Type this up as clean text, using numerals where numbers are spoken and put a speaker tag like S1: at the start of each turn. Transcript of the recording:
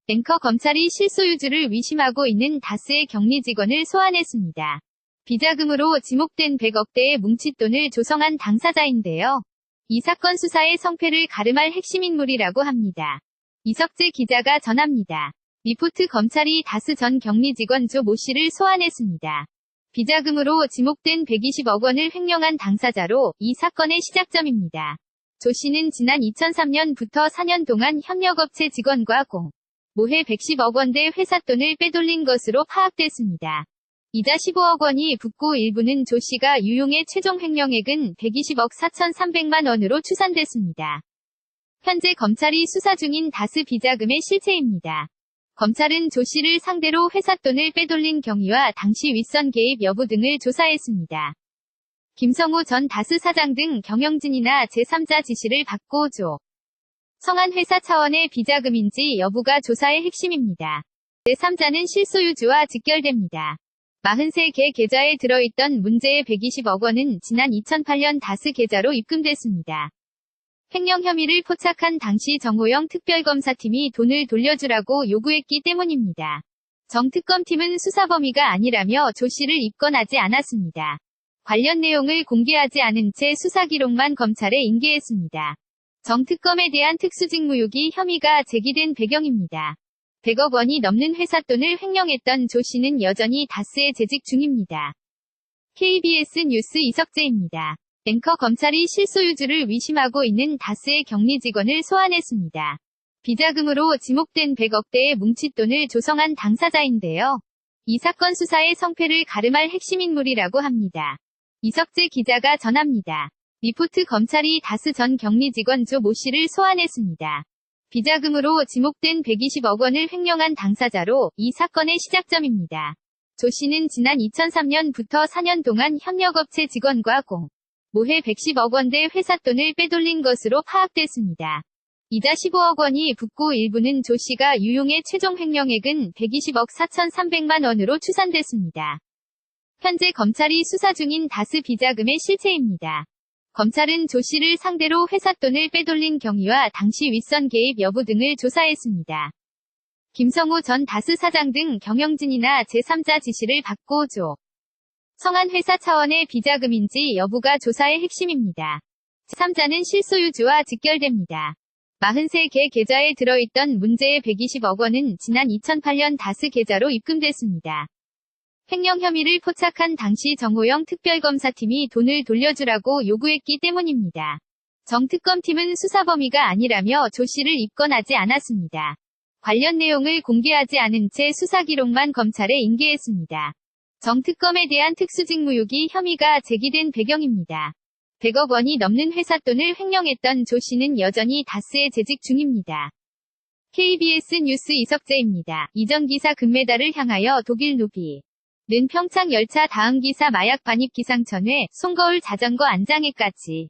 S1: 앵커 검찰이 실소유주를 위심하고 있는 다스의 격리 직원을 소환했습니다. 비자금으로 지목된 100억대의 뭉칫돈을 조성한 당사자인데요. 이 사건 수사의 성패를 가름할 핵심 인물이라고 합니다. 이석재 기자가 전합니다. 리포트 검찰이 다스 전 격리 직원 조 모 씨를 소환했습니다. 비자금으로 지목된 120억 원을 횡령한 당사자로 이 사건의 시작점입니다. 조 씨는 지난 2003년부터 4년 동안 협력업체 직원과 모해 110억 원대 회사 돈을 빼돌린 것으로 파악됐습니다. 이자 15억 원이 붙고 일부는 조 씨가 유용해 최종 횡령액은 120억 4,300만 원으로 추산됐습니다. 현재 검찰이 수사 중인 다스 비자금의 실체입니다. 검찰은 조 씨를 상대로 회사 돈을 빼돌린 경위와 당시 윗선 개입 여부 등을 조사했습니다. 김성호 전 다스 사장 등 경영진이나 제3자 지시를 받고 성한 회사 차원의 비자금인지 여부가 조사의 핵심입니다. 제3자는 실소유주와 직결됩니다. 43개 계좌에 들어있던 문제의 120억 원은 지난 2008년 다스 계좌로 입금됐습니다. 횡령 혐의를 포착한 당시 정호영 특별검사팀이 돈을 돌려주라고 요구했기 때문입니다. 정 특검팀은 수사 범위가 아니라며 조 씨를 입건하지 않았습니다. 관련 내용을 공개하지 않은 채 수사 기록만 검찰에 인계했습니다. 정 특검에 대한 특수직무유기 혐의가 제기된 배경입니다. 100억 원이 넘는 회사 돈을 횡령했던 조 씨는 여전히 다스에 재직 중입니다. KBS 뉴스 이석재입니다. 앵커 검찰이 실소유주를 위심하고 있는 다스의 격리 직원을 소환했습니다. 비자금으로 지목된 100억대의 뭉칫돈을 조성한 당사자인데요. 이 사건 수사의 성패를 가름할 핵심 인물이라고 합니다. 이석재 기자가 전합니다. 리포트 검찰이 다스 전 격리 직원 조 모 씨를 소환했습니다. 비자금으로 지목된 120억 원을 횡령한 당사자로 이 사건의 시작점입니다. 조 씨는 지난 2003년부터 4년 동안 협력업체 직원과 모해 110억 원대 회사 돈을 빼돌린 것으로 파악됐습니다. 이자 15억 원이 붙고 일부는 조 씨가 유용해 최종 횡령액은 120억 4,300만 원으로 추산됐습니다. 현재 검찰이 수사 중인 다스 비자금의 실체입니다. 검찰은 조 씨를 상대로 회사 돈을 빼돌린 경위와 당시 윗선 개입 여부 등을 조사했습니다. 김성호 전 다스 사장 등 경영진이나 제3자 지시를 받고 성한 회사 차원의 비자금인지 여부가 조사의 핵심입니다. 제3자는 실소유주와 직결됩니다. 43개 계좌에 들어있던 문제의 120억 원은 지난 2008년 다스 계좌로 입금됐습니다. 횡령 혐의를 포착한 당시 정호영 특별검사팀이 돈을 돌려주라고 요구했기 때문입니다. 정 특검팀은 수사 범위가 아니라며 조 씨를 입건하지 않았습니다. 관련 내용을 공개하지 않은 채 수사 기록만 검찰에 인계했습니다. 정 특검에 대한 특수직무유기 혐의가 제기된 배경입니다. 100억 원이 넘는 회사 돈을 횡령했던 조 씨는 여전히 다스에 재직 중입니다. KBS 뉴스 이석재입니다. 이전 기사 금메달을 향하여 독일 누비 는 평창 열차 다음 기사 마약 반입 기상천외, 송거울 자전거 안장애까지.